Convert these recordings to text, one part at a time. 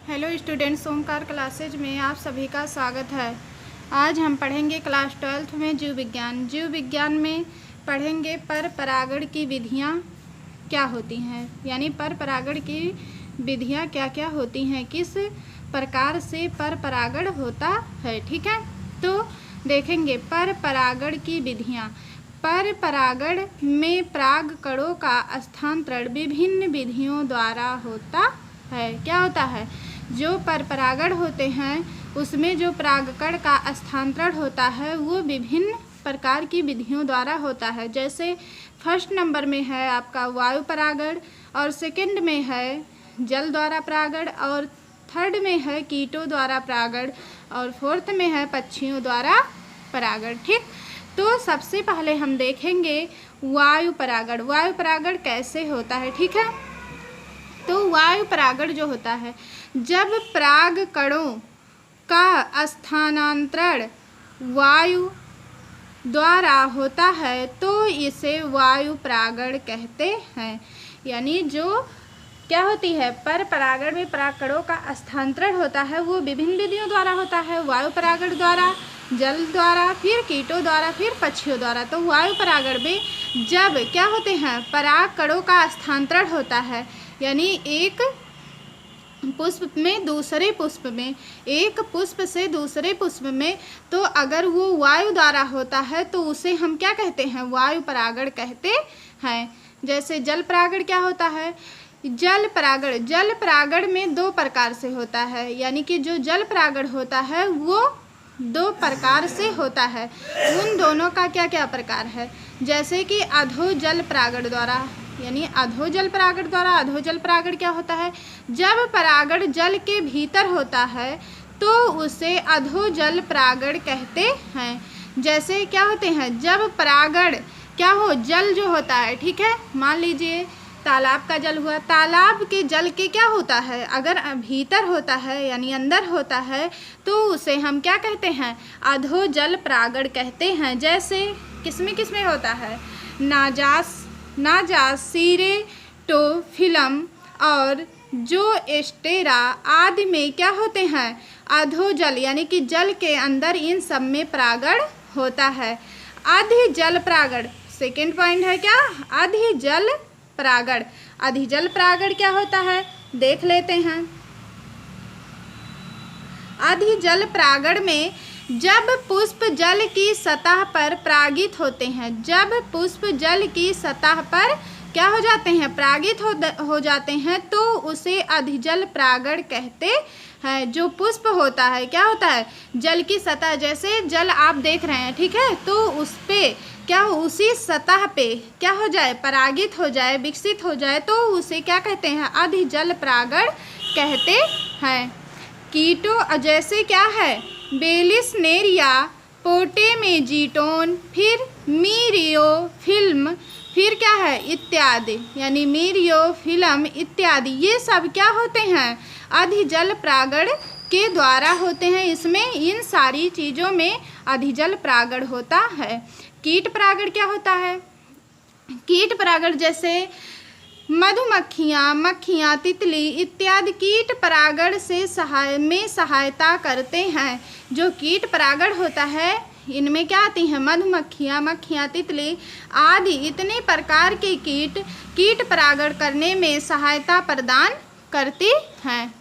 Hello students, Omkar classes में आप सभी का स्वागत है। आज हम पढ़ेंगे क्लास 12th में जीव विज्ञान। जीव विज्ञान में पढ़ेंगे पर परागण की विधियाँ क्या होती हैं, यानी पर परागण की विधियाँ क्या क्या होती हैं, किस प्रकार से पर परागण होता है। ठीक है, तो देखेंगे पर परागण की विधियाँ। पर परागण में परागकणों का स्थानांतरण विभिन्न विधियों द्वारा होता है। क्या होता है? जो पर परागण होते हैं उसमें जो परागकण का स्थानांतरण होता है वो विभिन्न प्रकार की विधियों द्वारा होता है। जैसे फर्स्ट नंबर में है आपका वायु परागण, और सेकंड में है जल द्वारा परागण, और थर्ड में है कीटों द्वारा परागण, और फोर्थ में है पक्षियों द्वारा परागण। ठीक, तो सबसे पहले हम देखेंगे वायु परागण। वायु परागण कैसे होता है? ठीक है, तो वायु परागण जो होता है, जब परागकणों का स्थानांतरण वायु द्वारा होता है तो इसे वायु परागण कहते हैं। यानी जो क्या होती है, पर परागण में परागकणों का स्थानांतरण होता है वो विभिन्न विधियों द्वारा होता है। वायु परागण द्वारा, जल द्वारा, फिर कीटों द्वारा, फिर पक्षियों द्वारा। तो वायु परागण में जब क्या होते हैं, परागकणों का स्थानांतरण होता है, यानी एक पुष्प में दूसरे पुष्प में, एक पुष्प से दूसरे पुष्प में, तो अगर वो वायु द्वारा होता है तो उसे हम क्या कहते हैं, वायु परागण कहते हैं। जैसे जल परागण क्या होता है? जल परागण में दो प्रकार से होता है, यानी कि जो जल परागण होता है वो दो प्रकार से होता है। उन दोनों का क्या क्या प्रकार है? जैसे कि अधोजल परागण द्वारा, यानी अधोजल परागण द्वारा। अधोजल परागण क्या होता है? जब परागण जल के भीतर होता है तो उसे अधोजल परागण कहते हैं। जैसे क्या होते हैं, जब परागण क्या हो, जल जो होता है, ठीक है, मान लीजिए तालाब का जल हुआ, तालाब के जल के क्या होता है, अगर भीतर होता है यानी अंदर होता है तो उसे हम क्या कहते हैं, अधोजल परागण कहते हैं। जैसे किसमें होता है, नाजास, सीरेटोफिलम और जो एस्टेरा आदि में क्या होते हैं, अधोजल, यानी कि जल के अंदर, इन सब में परागण होता है। अधिजल परागण सेकेंड पॉइंट है क्या, अधिजल परागण। अधिजल परागण क्या होता है, देख लेते हैं। अधिजल परागण में जब पुष्प जल की सतह पर परागित होते हैं, जब पुष्प जल की सतह पर क्या हो जाते हैं, परागित हो जाते हैं, तो उसे अधिजल परागण कहते हैं। जो पुष्प होता है, क्या होता है, जल की सतह, जैसे जल आप देख रहे हैं, ठीक है, तो उस पे क्या हो, उसी सतह पे क्या हो जाए, परागित हो जाए, विकसित हो जाए, तो उसे क्या कहते हैं, अधिजल परागण कहते हैं। कीटों जैसे क्या है, बेलिस नेरिया, पोटेमेजिटोन, फिर मीरियोफिल्म, फिर क्या है, इत्यादि, यानी मीरियोफिल्म इत्यादि, ये सब क्या होते हैं, अधिजल परागण के द्वारा होते हैं। इसमें इन सारी चीज़ों में अधिजल परागण होता है। कीट परागण क्या होता है? कीट परागण जैसे मधुमक्खियाँ, मक्खियाँ, तितली इत्यादि कीट परागण से सहायता करते हैं। जो कीट परागण होता है इनमें क्या आती हैं, मधुमक्खियाँ, मक्खियाँ, तितली आदि इतने प्रकार के कीट परागण करने में सहायता प्रदान करती हैं।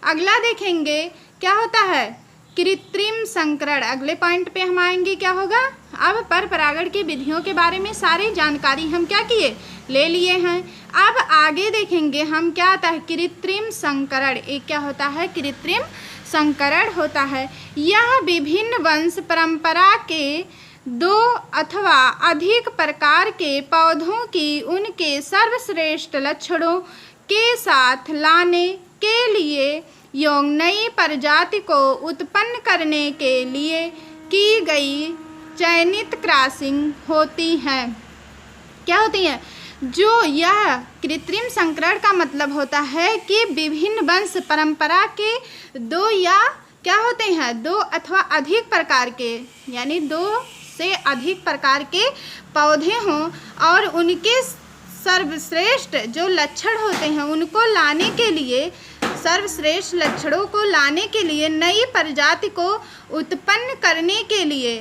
अगला देखेंगे क्या होता है, कृत्रिम संकरण। अगले पॉइंट पे हम आएंगे, क्या होगा, अब पर परागण की विधियों के बारे में सारी जानकारी हम क्या किए, ले लिए हैं। अब आगे देखेंगे हम क्या आता है, कृत्रिम संकरण। एक क्या होता है, कृत्रिम संकरण होता है। यह विभिन्न वंश परंपरा के दो अथवा अधिक प्रकार के पौधों की उनके सर्वश्रेष्ठ लक्षणों के साथ लाने के लिए एवं नई प्रजाति को उत्पन्न करने के लिए की गई चयनित क्रॉसिंग होती हैं। क्या होती हैं? जो यह कृत्रिम संकरण का मतलब होता है कि विभिन्न वंश परंपरा के दो या क्या होते हैं, दो अथवा अधिक प्रकार के, यानी दो से अधिक प्रकार के पौधे हों और उनके सर्वश्रेष्ठ जो लक्षण होते हैं उनको लाने के लिए सर्वश्रेष्ठ लक्षणों को लाने के लिए नई प्रजाति को उत्पन्न करने के लिए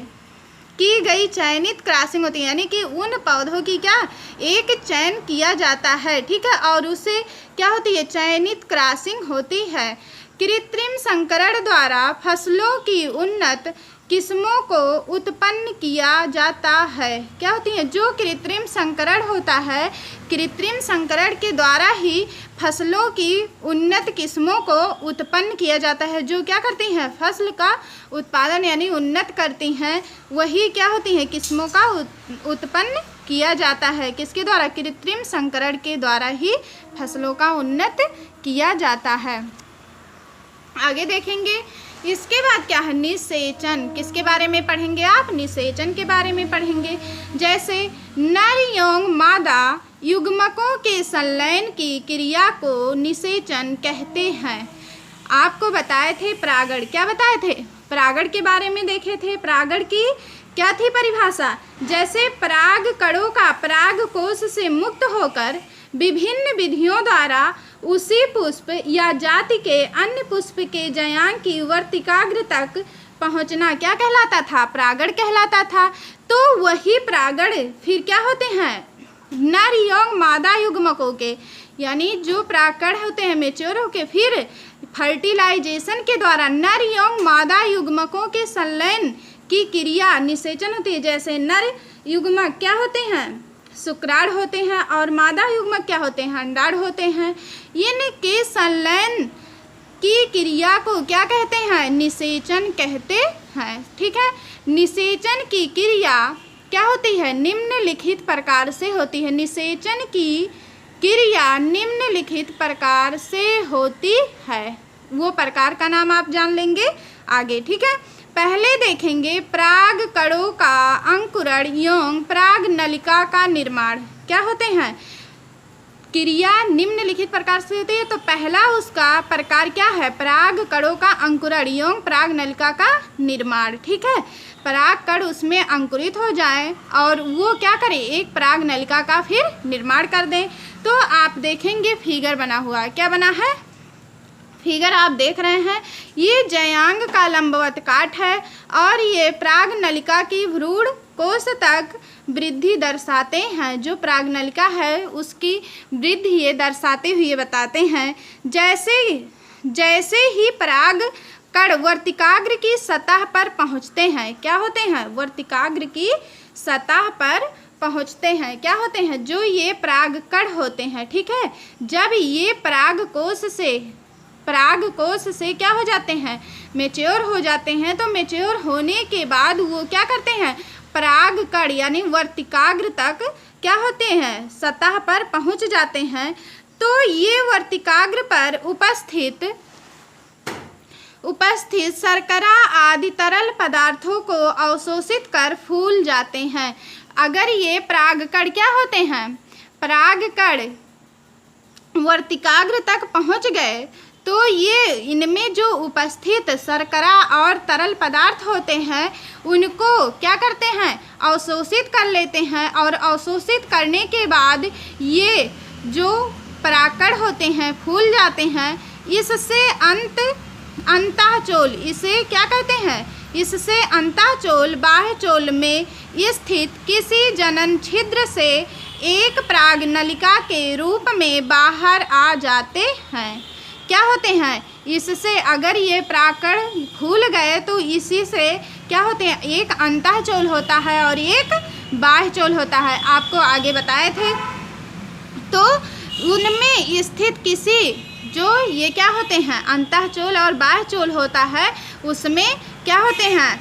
की गई चयनित क्रॉसिंग होती है। यानी कि उन पौधों की क्या एक चयन किया जाता है, ठीक है, और उससे क्या होती है, चयनित क्रॉसिंग होती है। कृत्रिम संकरण द्वारा फसलों की उन्नत किस्मों को उत्पन्न किया जाता है। क्या होती है, जो कृत्रिम संकरण होता है, कृत्रिम संकरण के द्वारा ही फसलों की उन्नत किस्मों को उत्पन्न किया जाता है। जो क्या करती हैं, फसल का उत्पादन यानी उन्नत करती हैं, वही क्या होती हैं, किस्मों का उत्पन्न किया जाता है। किसके द्वारा, कृत्रिम संकरण के द्वारा ही फसलों का उन्नत किया जाता है। आगे देखेंगे। इसके बाद क्या है, निषेचन। किसके बारे में पढ़ेंगे आप, निषेचन के बारे में पढ़ेंगे। जैसे नर एवं मादा युग्मकों के संलयन की क्रिया को निषेचन कहते हैं। आपको बताए थे परागण, क्या बताए थे, परागण के बारे में देखे थे। परागण की क्या थी परिभाषा, जैसे पराग कणों का पराग कोश से मुक्त होकर विभिन्न विधियों द्वारा उसी पुष्प या जाति के अन्य पुष्प के जयांग की वर्तिकाग्र तक पहुंचना क्या कहलाता था, परागण कहलाता था। तो वही परागण फिर क्या होते हैं, नर एवं मादा युग्मकों के, यानी जो परागकण होते हैं मेच्योर होके फिर फर्टिलाइजेशन के द्वारा नर एवं मादा युग्मकों के संलयन की क्रिया निषेचन होती है। जैसे नर युग्मक क्या होते हैं, शुक्राणु होते हैं, और मादा युग्मक क्या होते हैं, अंडाणु होते हैं। इनके संलयन की क्रिया को क्या कहते हैं, निषेचन कहते हैं, ठीक है। निषेचन की क्रिया क्या होती है, निम्नलिखित प्रकार से होती है। निषेचन की क्रिया निम्नलिखित प्रकार से होती है। वो प्रकार का नाम आप जान लेंगे आगे, ठीक है। पहले देखेंगे पराग कणों का अंकुरण एवं पराग नलिका का निर्माण। क्या होते हैं, क्रिया निम्नलिखित प्रकार से होती है। तो पहला उसका प्रकार क्या है, पराग कणों का अंकुरण एवं पराग नलिका का निर्माण, ठीक है। पराग कण उसमें अंकुरित हो जाए और वो क्या करे, एक पराग नलिका का फिर निर्माण कर दें। तो आप देखेंगे फिगर बना हुआ है, क्या बना है, फिगर आप देख रहे हैं, ये जयांग का लंबवत काट है और ये पराग नलिका की भ्रूण कोश तक वृद्धि दर्शाते हैं। जो पराग नलिका है उसकी वृद्धि ये दर्शाते हुए बताते हैं। जैसे ही पराग कण वर्तिकाग्र की सतह पर पहुंचते हैं, क्या होते हैं, वर्तिकाग्र की सतह पर पहुंचते हैं, क्या होते हैं, जो ये पराग कण होते हैं, ठीक है। जब ये पराग कोश से क्या हो जाते हैं, मेच्योर हो जाते हैं। तो मेच्योर होने के बाद वो क्या करते हैं, पराग कण यानी वर्तिकाग्र तक क्या होते हैं, सतह पर पहुंच जाते हैं। तो ये वर्तिकाग्र पर उपस्थित शर्करा आदि तरल पदार्थों को अवशोषित कर फूल जाते हैं। अगर ये परागकण क्या होते हैं, परागकण वर्तिकाग्र तक पहुंच गए तो ये इनमें जो उपस्थित शर्करा और तरल पदार्थ होते हैं उनको क्या करते हैं, अवशोषित कर लेते हैं। और अवशोषित करने के बाद ये जो परागकण होते हैं फूल जाते हैं। इससे अंतःचोल, इसे क्या कहते हैं, इससे अंतःचोल बाह्यचोल में स्थित किसी जनन छिद्र से एक पराग नलिका के रूप में बाहर आ जाते हैं। क्या होते हैं, इससे अगर ये परागकण फूल गए तो इसी से क्या होते हैं, एक अंतःचोल होता है और एक बाह्यचोल होता है। आपको आगे बताए थे। तो उनमें स्थित किसी जो ये क्या होते हैं, अंतःचोल और बाह्यचोल होता है, उसमें क्या होते हैं,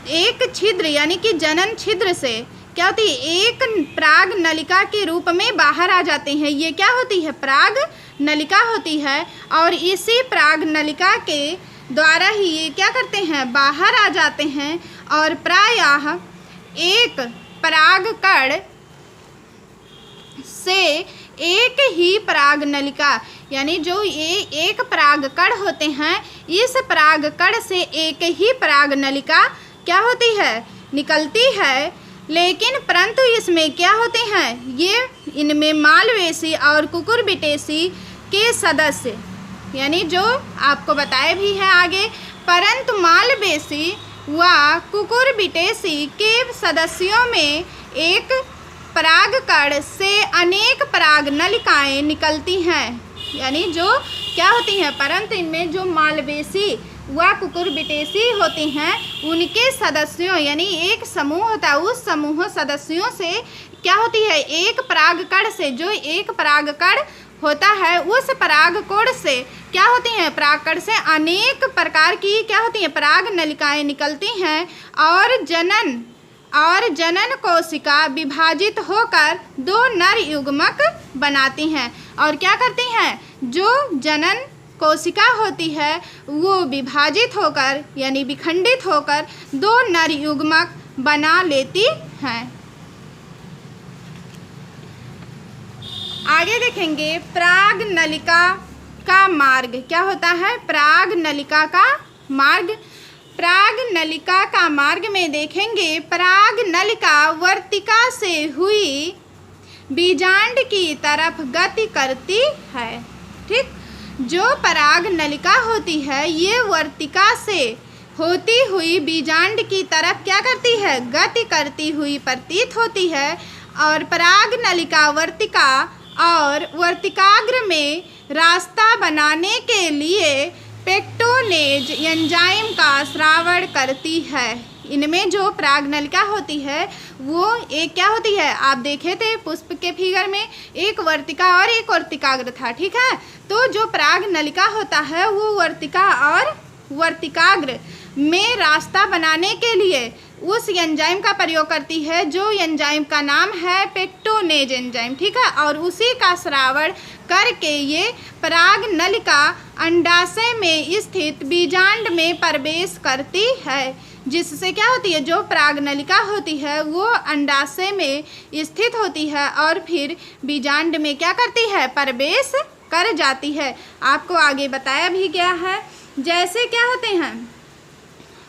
एक छिद्र यानी कि जनन छिद्र से क्या होती है, एक पराग नलिका के रूप में बाहर आ जाते हैं। ये क्या होती है, पराग नलिका होती है। और इसी पराग नलिका के द्वारा ही ये क्या करते हैं, बाहर आ जाते हैं। और प्रायः एक परागकण से एक ही पराग नलिका यानी जो ये एक परागकण होते हैं, इस परागकण से एक ही पराग नलिका क्या होती है, निकलती है। लेकिन परंतु इसमें क्या होते हैं, ये इनमें मालवेसी और कुकुरबिटेसी के सदस्य यानी जो आपको बताया भी है आगे, परंतु मालवेसी व कुकुरबिटेसी के सदस्यों में एक परागकण से अनेक पराग नलिकाएँ निकलती हैं। यानी जो क्या होती हैं, परंतु इनमें जो मालवेसी व कुकुरबिटेसी होती हैं उनके सदस्यों यानी एक समूह होता है, उस समूह सदस्यों से क्या होती है, एक परागकण से, जो एक परागकण होता है उस परागकोण से क्या होती हैं, परागकण से अनेक प्रकार की क्या होती हैं, पराग नलिकाएँ निकलती हैं और जनन कोशिका विभाजित होकर दो नर युग्मक बनाती हैं। और क्या करती हैं, जो जनन कोशिका होती है वो विभाजित होकर यानी विखंडित होकर दो नर युग्मक बना लेती हैं। आगे देखेंगे पराग नलिका का मार्ग क्या होता है। पराग नलिका का मार्ग, पराग नलिका का मार्ग में देखेंगे पराग नलिका वर्तिका से हुई बीजांड की तरफ गति करती है। ठीक, जो पराग नलिका होती है ये वर्तिका से होती हुई बीजांड की तरफ क्या करती है, गति करती हुई प्रतीत होती है। और पराग नलिका वर्तिका और वर्तिकाग्र में रास्ता बनाने के लिए पेक्टोनेज एंजाइम का स्रावण करती है। इनमें जो पराग नलिका होती है वो एक क्या होती है, आप देखे थे पुष्प के फिगर में एक वर्तिका और एक वर्तिकाग्र था। ठीक है, तो जो पराग नलिका होता है वो वर्तिका और वर्तिकाग्र में रास्ता बनाने के लिए उस एंजाइम का प्रयोग करती है, जो एंजाइम का नाम है पेक्टोनेज एंजाइम। ठीक है, और उसी का स्रावण करके ये पराग नलिका अंडाशय में स्थित बीजांड में प्रवेश करती है, जिससे क्या होती है, जो पराग नलिका होती है वो अंडाशय में स्थित होती है और फिर बीजांड में क्या करती है, प्रवेश कर जाती है। आपको आगे बताया भी गया है। जैसे क्या होते हैं,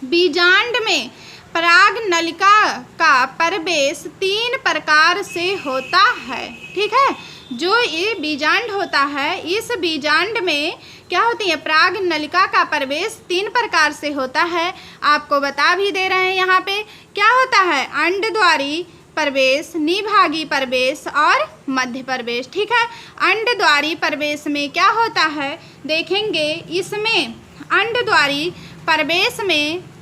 बीजांड में पराग नलिका का प्रवेश 3 प्रकार से होता है। ठीक है, जो ये बीजांड होता है इस बीजांड में क्या होती है, पराग नलिका का प्रवेश 3 प्रकार से होता है। आपको बता भी दे रहे हैं यहाँ पे क्या होता है, अंडद्वारी प्रवेश, निभागी प्रवेश और मध्य प्रवेश। ठीक है, अंडद्वारी प्रवेश में क्या होता है देखेंगे, इसमें अंडद्वारी प्रवेश में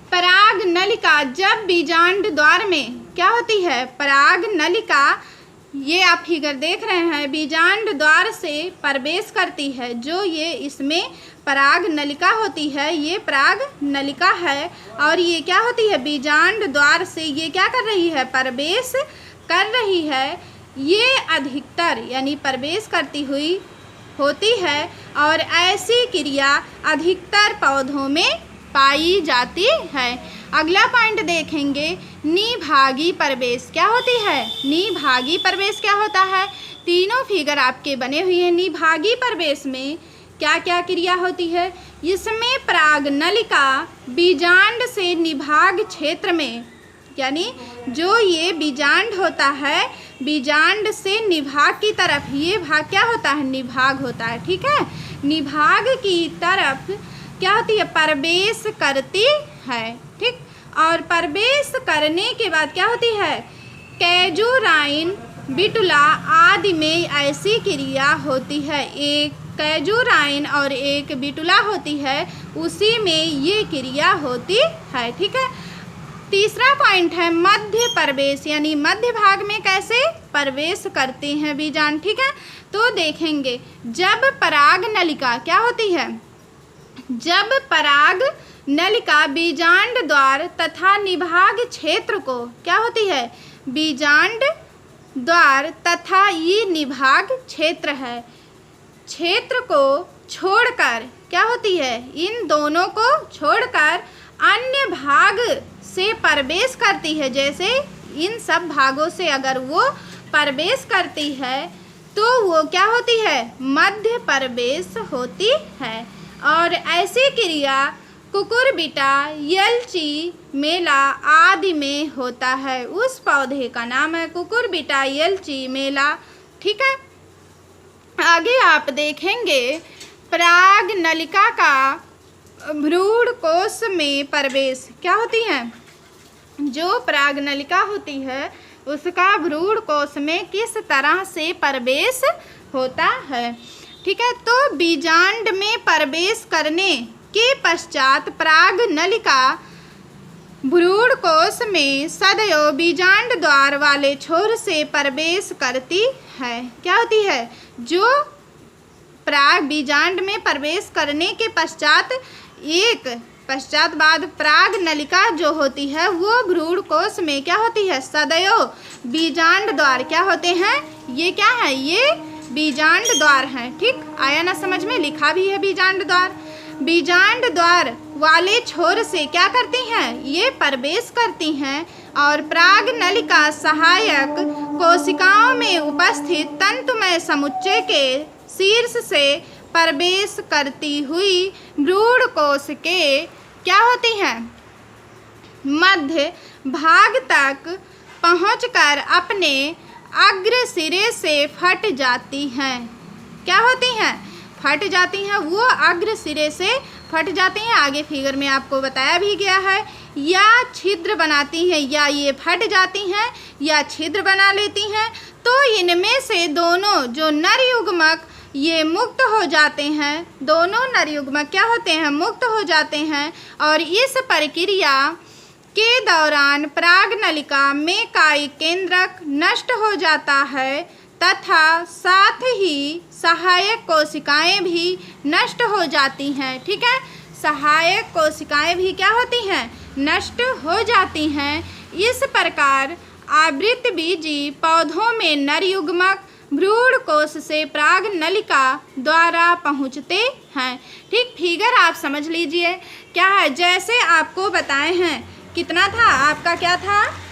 पराग नलिका जब बीजांड द्वार में क्या होती है, पराग नलिका ये आप फिगर देख रहे हैं बीजांड द्वार से प्रवेश करती है। जो ये इसमें पराग नलिका होती है ये पराग नलिका है और ये क्या होती है, बीजांड द्वार से ये क्या कर रही है, प्रवेश कर रही है। ये अधिकतर यानी प्रवेश करती हुई होती है और ऐसी क्रिया अधिकतर पौधों में पाई जाती है। अगला पॉइंट देखेंगे, निभागी प्रवेश क्या होती है। निभागी प्रवेश क्या होता है, तीनों फिगर आपके बने हुए हैं। निभागी प्रवेश में क्या क्या क्रिया होती है, इसमें पराग नलिका बीजांड से निभाग क्षेत्र में यानी जो ये बीजांड होता है बीजांड से निभाग की तरफ, ये भाग क्या होता है, निभाग होता है। ठीक है, निभाग की तरफ क्या होती है, प्रवेश करती है। ठीक, और प्रवेश करने के बाद क्या होती है, कैजुराइन बिटुला आदि में ऐसी क्रिया होती है। एक कैजुराइन और एक बिटुला होती है, उसी में ये क्रिया होती है। ठीक है, तीसरा पॉइंट है मध्य प्रवेश यानी मध्य भाग में कैसे प्रवेश करते हैं बीजांड। ठीक है, तो देखेंगे जब पराग नलिका क्या होती है, जब पराग नलिका बीजांड द्वार तथा निभाग क्षेत्र को क्या होती है, बीजांड द्वार तथा ये निभाग क्षेत्र है, क्षेत्र को छोड़कर क्या होती है, इन दोनों को छोड़कर अन्य भाग से प्रवेश करती है। जैसे इन सब भागों से अगर वो प्रवेश करती है तो वो क्या होती है, मध्य प्रवेश होती है। और ऐसी क्रिया कुकुरबिटा, एलची, मेला आदि में होता है। उस पौधे का नाम है कुकुरबिटा, एलची, मेला। ठीक है, आगे आप देखेंगे पराग नलिका का भ्रूण कोश में प्रवेश क्या होती है। जो पराग नलिका होती है उसका भ्रूण कोश में किस तरह से प्रवेश होता है। ठीक है, तो बीजांड में प्रवेश करने के पश्चात पराग नलिका भ्रूण कोश में सदैव बीजांड द्वार वाले छोर से प्रवेश करती है। क्या होती है, जो पराग बीजांड में प्रवेश करने के पश्चात बाद पराग नलिका जो होती है वो भ्रूण कोश में क्या होती है, सदैव बीजांड द्वार क्या होते हैं, ये क्या है, ये बीजांड द्वार हैं। ठीक, आया ना समझ में, लिखा भी है बीजांड द्वार। बीजांड द्वार वाले छोर से क्या करती हैं, ये प्रवेश करती हैं और पराग नलिका सहायक कोशिकाओं में उपस्थित तंतुमय समुच्चय के शीर्ष से प्रवेश करती हुई भ्रूण कोश के क्या होती हैं, मध्य भाग तक पहुंचकर अपने अग्र सिरे से फट जाती हैं। क्या होती हैं, फट जाती हैं, वो अग्र सिरे से फट जाती हैं। आगे फिगर में आपको बताया भी गया है, या छिद्र बनाती हैं, या ये फट जाती हैं या छिद्र बना लेती हैं। तो इनमें से दोनों जो नर युग्मक ये मुक्त हो जाते हैं, दोनों नर युग्मक क्या होते हैं, मुक्त हो जाते हैं और इस प्रक्रिया के दौरान पराग नलिका में कायिक केंद्रक नष्ट हो जाता है तथा साथ ही सहायक कोशिकाएं भी नष्ट हो जाती हैं। ठीक है, सहायक कोशिकाएं भी क्या होती हैं, नष्ट हो जाती हैं। इस प्रकार आवृतबीजी पौधों में नर युग्मक भ्रूण कोश से पराग नलिका द्वारा पहुंचते हैं। ठीक, फिगर आप समझ लीजिए क्या है, जैसे आपको बताए हैं, कितना था आपका, क्या था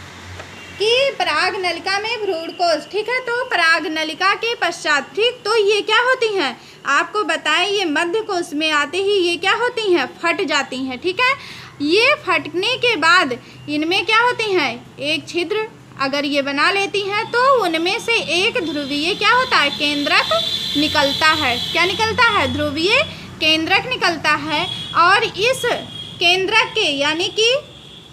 कि पराग नलिका में भ्रूण कोश। ठीक है, तो पराग नलिका के पश्चात, ठीक, तो ये क्या होती हैं, आपको बताएं, ये मध्य कोश में आते ही ये क्या होती हैं, फट जाती हैं। ठीक है, ये फटने के बाद इनमें क्या होती हैं, एक छिद्र अगर ये बना लेती हैं तो उनमें से एक ध्रुवीय क्या होता है, केंद्रक निकलता है। क्या निकलता है, ध्रुवीय केंद्रक निकलता है। और इस केंद्रक के यानी कि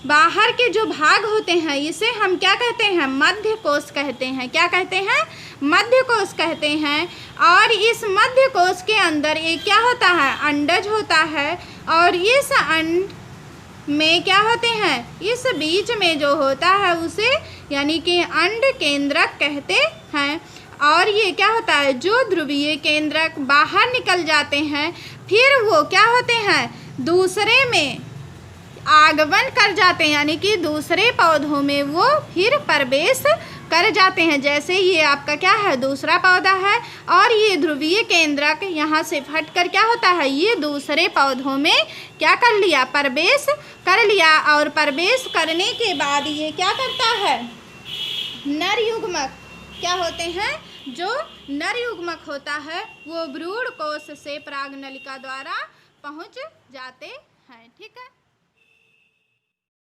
बाहर के जो भाग होते हैं इसे हम क्या कहते हैं, मध्य कोश कहते हैं। क्या कहते हैं, मध्य कोश कहते हैं। और इस मध्य कोश के अंदर एक क्या होता है, अंडज होता है और इस अंड में क्या होते हैं, इस बीच में जो होता है उसे यानी कि अंड केंद्रक कहते हैं। और ये क्या होता है, जो ध्रुवीय केंद्रक बाहर निकल जाते हैं फिर वो क्या होते हैं, दूसरे में आगमन कर जाते हैं, यानी कि दूसरे पौधों में वो फिर प्रवेश कर जाते हैं। जैसे ये आपका क्या है, दूसरा पौधा है और ये ध्रुवीय केंद्रक यहाँ से फट कर क्या होता है, ये दूसरे पौधों में क्या कर लिया, प्रवेश कर लिया। और प्रवेश करने के बाद ये क्या करता है, नर युग्मक क्या होते हैं, जो नर युग्मक होता है वो भ्रूण कोश से पराग नलिका द्वारा पहुँच जाते हैं। ठीक है।